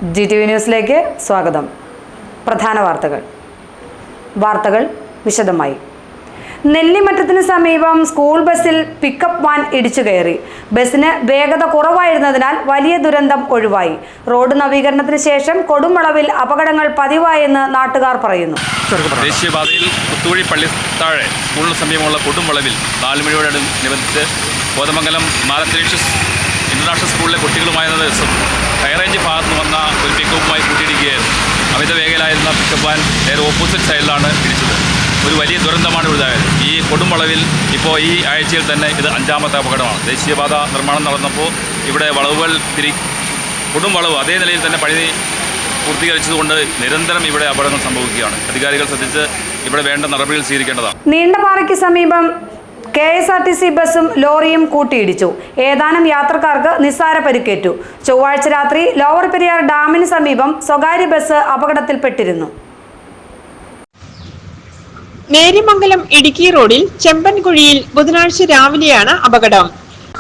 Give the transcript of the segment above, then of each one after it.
GTV ന്യൂസിലേക്ക് സ്വാഗതം. പ്രധാന വാർത്തകൾ വിശദമായി. നെല്ലിമറ്റത്തിന് സമീപം സ്കൂൾ ബസ്സിൽ പിക്കപ്പ് വാൻ ഇടിച്ചു കയറി. ബസ്സിന് വേഗത കുറവായിരുന്നതിനാൽ വലിയ ദുരന്തം ഒഴിവായി. റോഡ് നവീകരണത്തിന് ശേഷം കൊടുംവളവിൽ അപകടങ്ങൾ പതിവായെന്ന് നാട്ടുകാർ പറയുന്നു. ദേശീയപാതയിൽ പുത്തുവഴി പള്ളിത്താഴെ സ്കൂളിന് സമീപമുള്ള കൊടുംവളവിൽ 4 മണിയോടനുബന്ധിച്ച് കോതമംഗലം മാലത്തരീഷ്യസ് ഇന്റർനാഷണൽ സ്കൂളിലെ കുട്ടികളുമായ ദിവസം ഹൈറേഞ്ച് ഭാഗത്ത് നിന്ന് വന്ന ഒരു പിക്കപ്പുമായി കൂട്ടിയിടിക്കുകയായിരുന്നു. അമിത വേഗയിലായിരുന്ന പിക്കപ്പ് വാൻ നേരെ ഓപ്പോസിറ്റ് സൈഡിലാണ് ഇടിച്ചത്. ഒരു വലിയ ദുരന്തമാണ് ഇവിടുതായത്. ഈ കൊടുംവളവിൽ ഇപ്പോൾ ഈ ആഴ്ചയിൽ തന്നെ ഇത് 5ാമത്തെ അപകടമാണ്. ദേശീയപാത നിർമ്മാണം നടന്നപ്പോൾ ഇവിടെ വളവുകൾ കൊടുംവളവ് അതേ നിലയിൽ തന്നെ പണി പൂർത്തീകരിച്ചതുകൊണ്ട് നിരന്തരം ഇവിടെ അപകടങ്ങൾ സംഭവിക്കുകയാണ്. അധികാരികൾ ശ്രദ്ധിച്ച് ഇവിടെ വേണ്ട നടപടികൾ സ്വീകരിക്കേണ്ടതാണ്. നീണ്ടപാറയ്ക്ക് സമീപം KSRTC ബസ്സും ലോറിയും കൂട്ടിയിടിച്ചു. ഏതാനും യാത്രക്കാർക്ക് നിസ്സാര പരിക്കേറ്റു. ചൊവ്വാഴ്ച രാത്രി ലോവർ പെരിയാർ ഡാമിന് സമീപം സ്വകാര്യ ബസ് അപകടത്തിൽപ്പെട്ടിരുന്നു. നേര്യമംഗലം ഇടുക്കി റോഡിൽ ചെമ്പൻകുഴിയിൽ ബുധനാഴ്ച രാവിലെയാണ് അപകടം.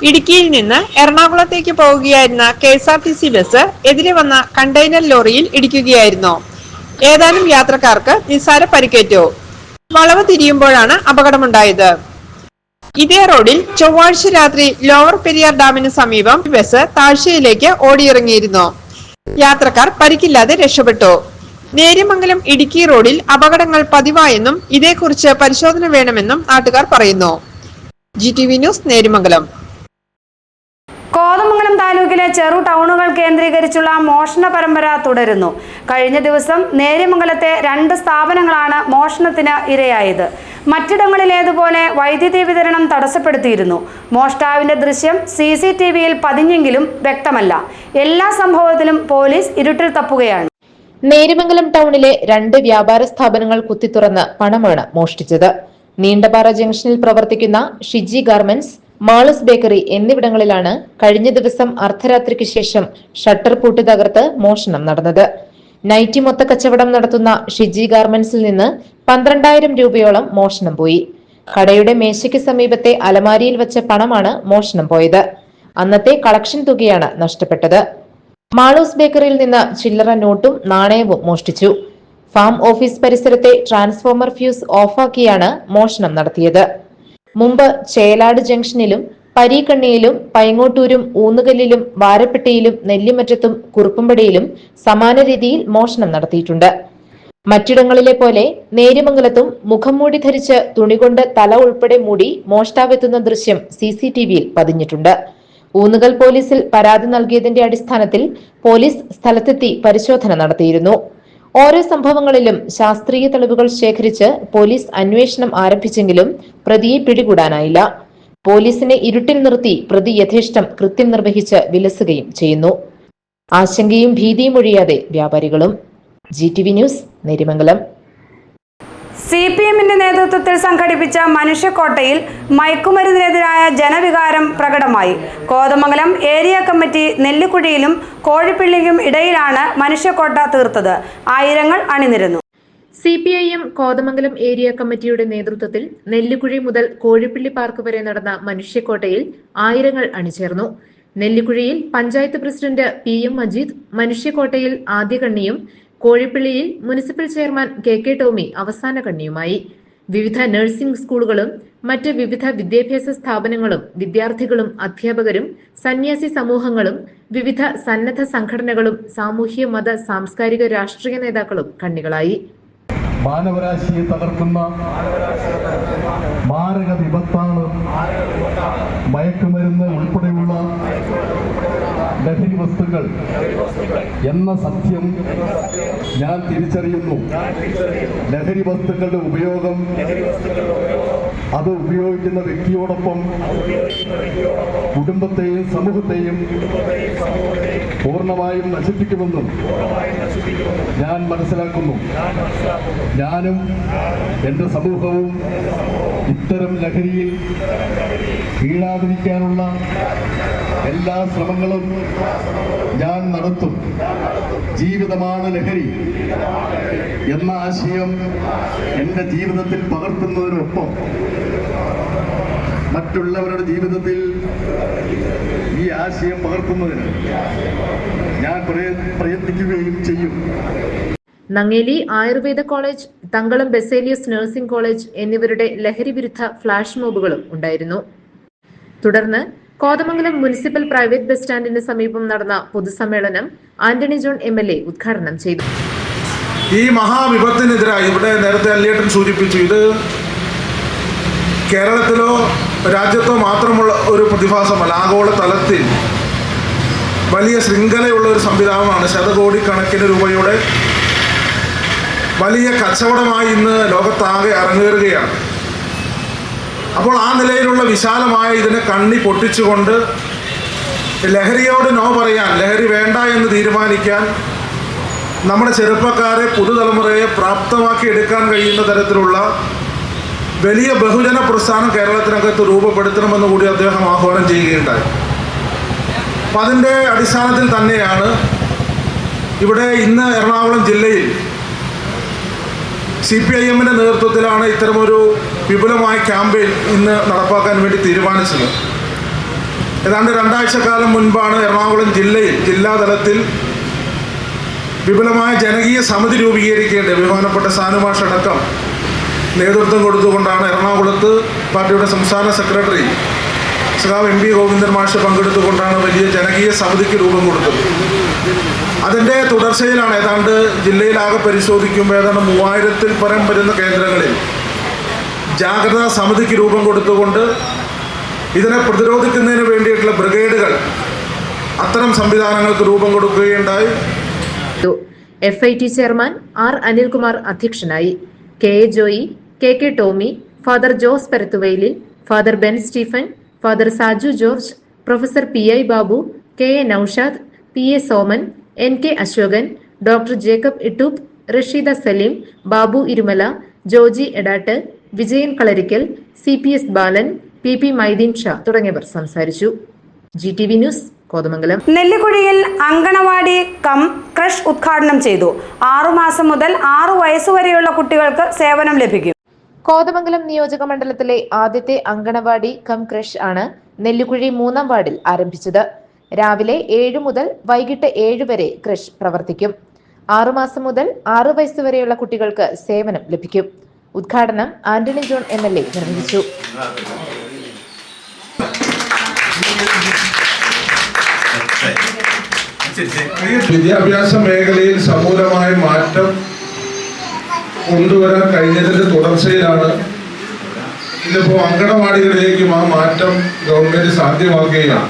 ഇടുക്കിയിൽ നിന്ന് എറണാകുളത്തേക്ക് പോവുകയായിരുന്ന KSRTC ബസ് എതിരെ വന്ന കണ്ടെയ്നർ ലോറിയിൽ ഇടിക്കുകയായിരുന്നു. ഏതാനും യാത്രക്കാർക്ക് നിസ്സാര പരിക്കേറ്റു. വളവ് തിരിയുമ്പോഴാണ് അപകടമുണ്ടായത്. ഇതേ റോഡിൽ ചൊവ്വാഴ്ച രാത്രി ലോവർ പെരിയാർ ഡാമിന് സമീപം ബസ് താഴ്ചയിലേക്ക് ഓടിയിറങ്ങിയിരുന്നു. യാത്രക്കാർ പരിക്കില്ലാതെ രക്ഷപ്പെട്ടു. നേര്യമംഗലം ഇടുക്കി റോഡിൽ അപകടങ്ങൾ പതിവായെന്നും ഇതേക്കുറിച്ച് പരിശോധന വേണമെന്നും നാട്ടുകാർ പറയുന്നു. GTV news Neriamangalam. കോതമംഗലം താലൂക്കിലെ ചെറു ടൗണുകൾ കേന്ദ്രീകരിച്ചുള്ള മോഷണ പരമ്പര തുടരുന്നു. കഴിഞ്ഞ ദിവസം നേര്യമംഗലത്തെ 2 സ്ഥാപനങ്ങളാണ് മോഷണത്തിന് ഇരയായത്. മറ്റിടങ്ങളിലേതുപോലെ വൈദ്യുതി വിതരണം തടസ്സപ്പെടുത്തിയിരുന്നു. മോഷ്ടാവിന്റെ ദൃശ്യം CCTVയിൽ പതിഞ്ഞെങ്കിലും വ്യക്തമല്ല. എല്ലാ സംഭവത്തിലും പോലീസ് ഇരുട്ടിൽ തപ്പുകയാണ്. നേര്യമംഗലം ടൗണിലെ 2 വ്യാപാര സ്ഥാപനങ്ങൾ കുത്തിത്തുറന്ന് പണമാണ് മോഷ്ടിച്ചത്. നീണ്ടപാറ ജംഗ്ഷനിൽ പ്രവർത്തിക്കുന്ന ഷിജി ഗാർമെന്റ്സ്, മാളസ് ബേക്കറി എന്നിവിടങ്ങളിലാണ് കഴിഞ്ഞ ദിവസം അർദ്ധരാത്രിക്ക് ശേഷം ഷട്ടർ പൂട്ടി തകർത്ത് മോഷണം നടന്നത്. നൈറ്റി മൊത്ത കച്ചവടം നടത്തുന്ന ഷിജി ഗാർമെന്റ്സിൽ നിന്ന് 12,000 രൂപയോളം മോഷണം പോയി. കടയുടെ മേശയ്ക്ക് സമീപത്തെ അലമാരിയിൽ വെച്ച പണമാണ് മോഷണം പോയത്. അന്നത്തെ കളക്ഷൻ തുകയാണ് നഷ്ടപ്പെട്ടത്. മാളൂസ് ബേക്കറിയിൽ നിന്ന് ചില്ലറ നോട്ടും നാണയവും മോഷ്ടിച്ചു. ഫാം ഓഫീസ് പരിസരത്തെ ട്രാൻസ്ഫോമർ ഫ്യൂസ് ഓഫാക്കിയാണ് മോഷണം നടത്തിയത്. മുമ്പ് ചേലാട് ജംഗ്ഷനിലും പരീക്കണ്ണിയിലും പൈങ്ങോട്ടൂരും ഊന്നുകല്ലിലും വാരപ്പെട്ടിയിലും നെല്ലിമറ്റത്തും കുറുപ്പുംപടിയിലും സമാന രീതിയിൽ മോഷണം നടത്തിയിട്ടുണ്ട്. മറ്റിടങ്ങളിലെ പോലെ നേര്യമംഗലത്തും മുഖം മൂടി ധരിച്ച് തുണികൊണ്ട് തല ഉൾപ്പെടെ മൂടി മോഷ്ടാവെത്തുന്ന ദൃശ്യം CCTVയിൽ പതിഞ്ഞിട്ടുണ്ട്. ഊന്നുകൽ പോലീസിൽ പരാതി നൽകിയതിന്റെ അടിസ്ഥാനത്തിൽ പോലീസ് സ്ഥലത്തെത്തി പരിശോധന നടത്തിയിരുന്നു. ഓരോ സംഭവങ്ങളിലും ശാസ്ത്രീയ തെളിവുകൾ ശേഖരിച്ച് പോലീസ് അന്വേഷണം ആരംഭിച്ചെങ്കിലും പ്രതിയെ പിടികൂടാനായില്ല. പോലീസിനെ ഇരുട്ടിൽ നിർത്തി പ്രതി യഥേഷ്ടം കൃത്യം നിർവഹിച്ച് വിലസുകയും ചെയ്യുന്നു. ആശങ്കയും ഭീതിയും ഒഴിയാതെ വ്യാപാരികളും. GTV news Neriamangalam. CPMന്റെ നേതൃത്വത്തിൽ സംഘടിപ്പിച്ച മനുഷ്യക്കോട്ടയിൽ മയക്കുമരുന്നിനെതിരായ ജനവികാരം പ്രകടമായി. കോതമംഗലം ഏരിയ കമ്മിറ്റി നെല്ലിക്കുഴിയിലും കോഴിപ്പിള്ളിക്കും ഇടയിലാണ് മനുഷ്യക്കോട്ട തീർത്തത്. ആയിരങ്ങൾ അണിനിരന്നു. CPIM കോതമംഗലം ഏരിയ കമ്മിറ്റിയുടെ നേതൃത്വത്തിൽ നെല്ലിക്കുഴി മുതൽ കോഴിപ്പിള്ളി പാർക്ക് വരെ നടന്ന മനുഷ്യക്കോട്ടയിൽ ആയിരങ്ങൾ അണിചേർന്നു. നെല്ലിക്കുഴിയിൽ പഞ്ചായത്ത് പ്രസിഡന്റ് PM മജീദ് മനുഷ്യക്കോട്ടയിൽ ആദ്യ കണ്ണിയും കോഴിപ്പിള്ളിയിൽ മുനിസിപ്പൽ ചെയർമാൻ KK ടോമി അവസാന കണ്ണിയുമായി. വിവിധ നഴ്സിംഗ് സ്കൂളുകളും മറ്റ് വിവിധ വിദ്യാഭ്യാസ സ്ഥാപനങ്ങളും വിദ്യാർത്ഥികളും അധ്യാപകരും സന്യാസി സമൂഹങ്ങളും വിവിധ സന്നദ്ധ സംഘടനകളും സാമൂഹ്യ മത സാംസ്കാരിക രാഷ്ട്രീയ നേതാക്കളും കണ്ണികളായി. മാനവരാശിയെ തകർക്കുന്ന മാരക വിപത്താണ് മയക്കുമരുന്ന് ഉൾപ്പെടെയുള്ള ലഹരി വസ്തുക്കൾ എന്ന സത്യം ഞാൻ തിരിച്ചറിയുന്നു. ലഹരി വസ്തുക്കളുടെ ഉപയോഗം അത് ഉപയോഗിക്കുന്ന വ്യക്തിയോടൊപ്പം കുടുംബത്തെയും സമൂഹത്തെയും പൂർണ്ണമായും നശിപ്പിക്കുമെന്നും ഞാൻ മനസ്സിലാക്കുന്നു. ഞാനും എൻ്റെ സമൂഹവും ഇത്തരം ലഹരിയിൽ വീഴാതിരിക്കാനുള്ള എല്ലാ ശ്രമങ്ങളും ഞാൻ നടത്തും. ജീവിതമാണ് ലഹരി എന്ന ആശയം എൻ്റെ ജീവിതത്തിൽ പകർത്തുന്നതിനൊപ്പം മറ്റുള്ളവരുടെ ജീവിതത്തിൽ ഈ ആശയം പകർത്തുന്നതിന് ഞാൻ പ്രയത്നിക്കുകയും ചെയ്യും. Nangeli Ayurveda college, Thankalam Baselios nursing college എന്നിവരുടെ ലഹരി വിരുദ്ധ ഫ്ലാഷ് മോബുകളും ഉണ്ടായിരുന്നു. തുടർന്ന് കോതമംഗലം മുനിസിപ്പൽ പ്രൈവറ്റ് ബസ് സ്റ്റാൻഡിന് സമീപം നടന്ന പൊതുസമ്മേളനം ആന്റണി ജോൺ MLA ഉദ്ഘാടനം ചെയ്തു. ഈ മഹാവിപത്തിനെതിരായി ഇവിടെ നേരത്തെ അല്ലേട്ടൻ സൂചിപ്പിച്ചു, ഇത് കേരളത്തിലോ രാജ്യത്തോ മാത്രമുള്ള ഒരു പ്രതിഭാസമല്ല. ആഗോള തലത്തിൽ വലിയ ശൃംഖലയുള്ള ഒരു സംവിധാനമാണ്. ശതകോടിക്കണക്കിന് രൂപയുടെ വലിയ കച്ചവടമായി ഇന്ന് ലോകത്താകെ അരങ്ങേറുകയാണ്. അപ്പോൾ ആ നിലയിലുള്ള വിശാലമായ ഇതിനെ കണ്ണി പൊട്ടിച്ചുകൊണ്ട് ലഹരിയോട് നോ പറയാൻ, ലഹരി വേണ്ട എന്ന് തീരുമാനിക്കാൻ നമ്മുടെ ചെറുപ്പക്കാരെ, പുതുതലമുറയെ പ്രാപ്തമാക്കി എടുക്കാൻ കഴിയുന്ന തരത്തിലുള്ള വലിയ ബഹുജന പ്രസ്ഥാനം കേരളത്തിനകത്ത് രൂപപ്പെടുത്തണമെന്ന് കൂടി അദ്ദേഹം ആഹ്വാനം ചെയ്യുകയുണ്ടായി. അപ്പം അതിൻ്റെ അടിസ്ഥാനത്തിൽ തന്നെയാണ് ഇവിടെ ഇന്ന് എറണാകുളം ജില്ലയിൽ CPIMൻ്റെ നേതൃത്വത്തിലാണ് ഇത്തരമൊരു വിപുലമായ ക്യാമ്പയിൻ ഇന്ന് നടപ്പാക്കാൻ വേണ്ടി തീരുമാനിച്ചത്. ഏതാണ്ട് 2 ആഴ്ചക്കാലം മുൻപാണ് എറണാകുളം ജില്ലാതലത്തിൽ വിപുലമായ ജനകീയ സമിതി രൂപീകരിക്കേണ്ടത്. ബഹുമാനപ്പെട്ട സാനുമാഷ് അടക്കം നേതൃത്വം കൊടുത്തുകൊണ്ടാണ് എറണാകുളത്ത് പാർട്ടിയുടെ സംസ്ഥാന സെക്രട്ടറി സഖാവ് MB ഗോവിന്ദൻ മാഷ് പങ്കെടുത്തുകൊണ്ടാണ് വലിയ ജനകീയ സമിതിക്ക് രൂപം കൊടുത്തത്. അതിൻ്റെ തുടർച്ചയിലാണ് ഏതാണ്ട് ജില്ലയിലാകെ പരിശോധിക്കുമ്പോൾ ഏതാണ്ട് 3000-ൽ പരം വരുന്ന കേന്ദ്രങ്ങളിൽ ജാഗ്രതാ സമിതിക്ക് രൂപം കൊടുത്തുകൊണ്ട് ഇതിനെ പ്രതിരോധിക്കുന്നതിന് വേണ്ടിയിട്ടുള്ള ബ്രിഗേഡുകൾ, അത്തരം സംവിധാനങ്ങൾക്ക് രൂപം കൊടുക്കുകയുണ്ടായി. FIT chairman R. അനിൽകുമാർ അധ്യക്ഷനായി. KA Joy, KK Tomy, father Jose Parathuvayalil, father Ben Stephen, father Saju George, professor PI Babu, KA Noushad, PA Soman, NK Ashokan, doctor Jacob Ittoop, Rasheeda Saleem, Babu Irumala, Joji Edattu, Vijayan Kalarikkal, CPS Balan, PP Maideen Shah തുടങ്ങിയവർ സംസാരിച്ചു. GTV news, Kothamangalam. നെല്ലിക്കുഴിയിൽ അങ്കണവാടി കം ക്രഷ് ഉദ്ഘാടനം ചെയ്തു. 6 മാസം മുതൽ 6 വയസ്സുവരെയുള്ള കുട്ടികൾക്ക് സേവനം ലഭിക്കും. കോതമംഗലം നിയോജക മണ്ഡലത്തിലെ ആദ്യത്തെ അങ്കണവാടി കം ക്രഷ് ആണ് നെല്ലിക്കുഴി 3-ാം വാർഡിൽ ആരംഭിച്ചത്. രാവിലെ 7 മുതൽ വൈകിട്ട് 7 വരെ ക്രഷ് പ്രവർത്തിക്കും. 6 മാസം മുതൽ 6 വയസ്സുവരെയുള്ള കുട്ടികൾക്ക് സേവനം ലഭിക്കും. ഉദ്ഘാടനം ആന്റണി ജോൺ MLA നിർവഹിച്ചു. വിദ്യാഭ്യാസ മേഖലയിൽ സമൂലമായ മാറ്റം കൊണ്ടുവരാൻ കഴിഞ്ഞതിന്റെ തുടർച്ചയിലാണ് ഇന്നിപ്പോൾ അങ്കണവാടികളിലേക്കും ആ മാറ്റം ഗവൺമെന്റ് സാധ്യമാക്കുകയാണ്.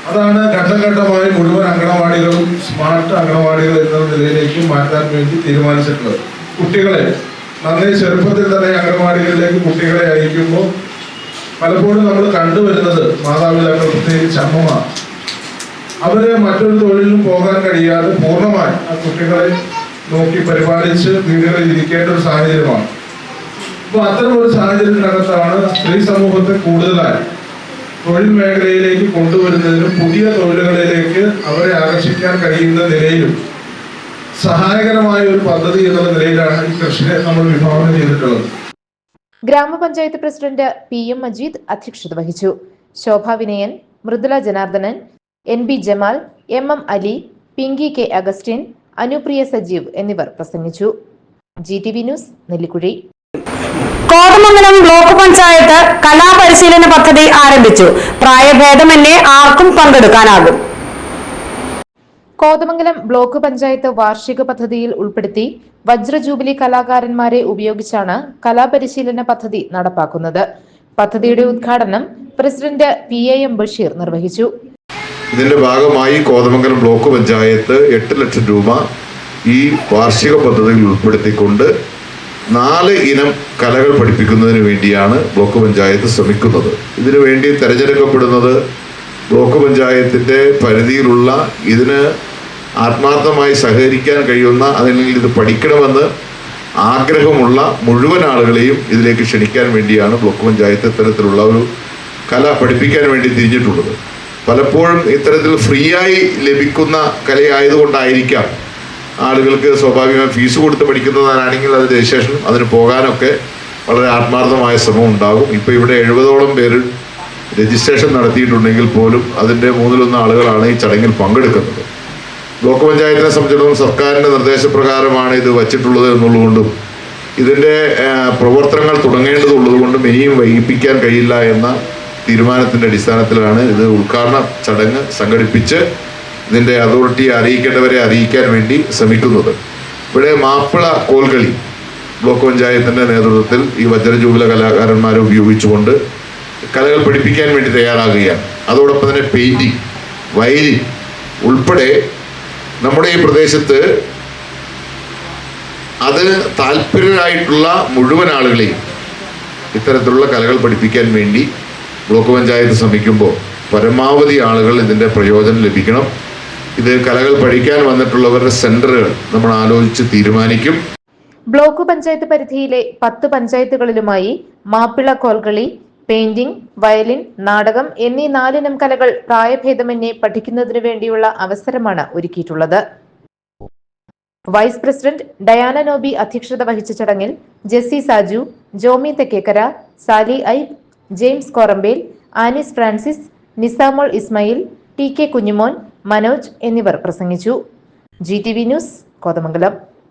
അതാണ് ഘട്ടം ഘട്ടമായി മുഴുവൻ അങ്കണവാടികളും സ്മാർട്ട് അങ്കണവാടികൾ എന്ന നിലയിലേക്ക് മാറ്റാൻ വേണ്ടി തീരുമാനിച്ചിട്ടുള്ളത്. കുട്ടികളെ നന്നേ ചെറുപ്പത്തിൽ തന്നെ അങ്കണവാടികളിലേക്ക് കുട്ടികളെ അയക്കുമ്പോൾ പലപ്പോഴും നമ്മൾ കണ്ടുവരുന്നത് മാതാപിതാക്കൾ, പ്രത്യേകിച്ച് അമ്മമാർ, അവര് മറ്റൊരു തൊഴിലിനും പോകാൻ കഴിയാതെ പൂർണ്ണമായി ആ കുട്ടികളെ നോക്കി പരിപാലിച്ച് വീടുകളിൽ ഇരിക്കേണ്ട ഒരു സാഹചര്യമാണ്. അപ്പോൾ അത്തരം ഒരു സാഹചര്യത്തിനകത്താണ് സ്ത്രീ സമൂഹത്തെ കൂടുതലായി തൊഴിൽ മേഖലയിലേക്ക് കൊണ്ടുവരുന്നതിനും പുതിയ തൊഴിലുകളിലേക്ക് അവരെ ആകർഷിക്കാൻ കഴിയുന്ന നിലയിലും സഹായകരമായ ഒരു പദ്ധതി എന്നുള്ള നിലയിലാണ് ഈ കൃഷിയെ നമ്മൾ വിഭാവനം ചെയ്തിട്ടുള്ളത്. ഗ്രാമപഞ്ചായത്ത് പ്രസിഡന്റ് PM മജീദ് അധ്യക്ഷത വഹിച്ചു. Shobha Vinayan, Mridula Janardhanan, NB Jamal, MM Ali, Pinky K Augustine, Anupriya Sajeev എന്നിവർ പ്രസംഗിച്ചു. GTV news, Nellikuzhi. Kothamangalam block panchayat കലാപരിശീലന പദ്ധതി ആരംഭിച്ചു. പ്രായഭേദമന്യേ ആർക്കും പങ്കെടുക്കാനാകും. കോതമംഗലം ബ്ലോക്ക് പഞ്ചായത്ത് വാർഷിക പദ്ധതിയിൽ ഉൾപ്പെടുത്തി വജ്ര ജൂബിലി കലാകാരന്മാരെ ഉപയോഗിച്ചാണ് കലാപരിശീലന പദ്ധതി നടപ്പാക്കുന്നത്. പദ്ധതിയുടെ ഉദ്ഘാടനം പ്രസിഡന്റ് PAM ബഷീർ നിർവഹിച്ചു. ഇതിന്റെ ഭാഗമായി കോതമംഗലം ബ്ലോക്ക് പഞ്ചായത്ത് 8 ലക്ഷം രൂപ ഈ വാർഷിക പദ്ധതിയിൽ ഉൾപ്പെടുത്തിക്കൊണ്ട് 4 ഇനം കലകൾ പഠിപ്പിക്കുന്നതിന് വേണ്ടിയാണ് ബ്ലോക്ക് പഞ്ചായത്ത് ശ്രമിക്കുന്നത്. ഇതിനു വേണ്ടി തിരഞ്ഞെടുക്കപ്പെടുന്നത് ബ്ലോക്ക് പഞ്ചായത്തിൻ്റെ പരിധിയിലുള്ള, ഇതിന് ആത്മാർത്ഥമായി സഹകരിക്കാൻ കഴിയുന്ന, അല്ലെങ്കിൽ ഇത് പഠിക്കണമെന്ന് ആഗ്രഹമുള്ള മുഴുവൻ ആളുകളെയും ഇതിലേക്ക് ക്ഷണിക്കാൻ വേണ്ടിയാണ് ബ്ലോക്ക് പഞ്ചായത്ത് ഇത്തരത്തിലുള്ള ഒരു കല പഠിപ്പിക്കാൻ വേണ്ടി തിരിഞ്ഞിട്ടുള്ളത്. പലപ്പോഴും ഇത്തരത്തിൽ ഫ്രീ ആയി ലഭിക്കുന്ന കലയായതുകൊണ്ടായിരിക്കാം ആളുകൾക്ക് സ്വാഭാവികമായി ഫീസ് കൊടുത്ത് പഠിക്കുന്നതാണെങ്കിൽ അതിന് രജിസ്ട്രേഷൻ അതിന് പോകാനൊക്കെ വളരെ ആത്മാർത്ഥമായ ശ്രമം ഉണ്ടാകും. ഇപ്പോൾ ഇവിടെ 70ഓളം പേര് രജിസ്ട്രേഷൻ നടത്തിയിട്ടുണ്ടെങ്കിൽ പോലും അതിൻ്റെ 1/3 ആളുകളാണ് ഈ ചടങ്ങിൽ പങ്കെടുക്കുന്നത്. ബ്ലോക്ക് പഞ്ചായത്തിനെ സംബന്ധിച്ചിടത്തോളം സർക്കാരിൻ്റെ നിർദ്ദേശപ്രകാരമാണ് ഇത് വച്ചിട്ടുള്ളത് എന്നുള്ളതുകൊണ്ടും ഇതിൻ്റെ പ്രവർത്തനങ്ങൾ തുടങ്ങേണ്ടതുള്ളതുകൊണ്ടും ഇനിയും വൈകിപ്പിക്കാൻ കഴിയില്ല എന്ന തീരുമാനത്തിൻ്റെ അടിസ്ഥാനത്തിലാണ് ഇത് ഉദ്ഘാടന ചടങ്ങ് സംഘടിപ്പിച്ച് ഇതിൻ്റെ അതോറിറ്റിയെ അറിയിക്കേണ്ടവരെ അറിയിക്കാൻ വേണ്ടി ശ്രമിക്കുന്നത്. ഇവിടെ മാപ്പിള കോൽകളി ബ്ലോക്ക് പഞ്ചായത്തിൻ്റെ നേതൃത്വത്തിൽ ഈ വജ്രജൂബില കലാകാരന്മാരെ ഉപയോഗിച്ചുകൊണ്ട് കലകൾ പഠിപ്പിക്കാൻ വേണ്ടി തയ്യാറാകുകയാണ്. അതോടൊപ്പം തന്നെ പെയിൻറ്റിങ്, വയലിൻ ഉൾപ്പെടെ നമ്മുടെ ഈ പ്രദേശത്ത് അത് താല്പര്യരായിട്ടുള്ള മുഴുവൻ ആളുകളെയും ഇത്തരത്തിലുള്ള കലകൾ പഠിപ്പിക്കാൻ വേണ്ടി ബ്ലോക്ക് പഞ്ചായത്ത് ശ്രമിക്കുമ്പോൾ പരമാവധി ആളുകൾ ഇതിൻ്റെ പ്രയോജനം ലഭിക്കണം. ഇത് കലകൾ പഠിക്കാൻ വന്നിട്ടുള്ളവരുടെ സെന്ററുകൾ നമ്മൾ ആലോചിച്ച് തീരുമാനിക്കും. ബ്ലോക്ക് പഞ്ചായത്ത് പരിധിയിലെ 10 പഞ്ചായത്തുകളിലുമായി മാപ്പിള കോൽകളി, പെയിന്റിംഗ്, വയലിൻ, നാടകം എന്നീ 4 ഇനം കലകൾ പ്രായഭേദമന്യേ പഠിക്കുന്നതിനു വേണ്ടിയുള്ള അവസരമാണ് ഒരുക്കിയിട്ടുള്ളത്. വൈസ് പ്രസിഡന്റ് ഡയാന നോബി അധ്യക്ഷത വഹിച്ച ചടങ്ങിൽ ജെസ്സി സാജു, ജോമി തെക്കേക്കര, സാലി ഐബ്, ജെയിംസ് കോറമ്പേൽ, ആനിസ് ഫ്രാൻസിസ്, നിസാമോൾ ഇസ്മായിൽ, ടി കെ കുഞ്ഞുമോൻ, മനോജ് എന്നിവർ പ്രസംഗിച്ചു. GTV news, Kothamangalam.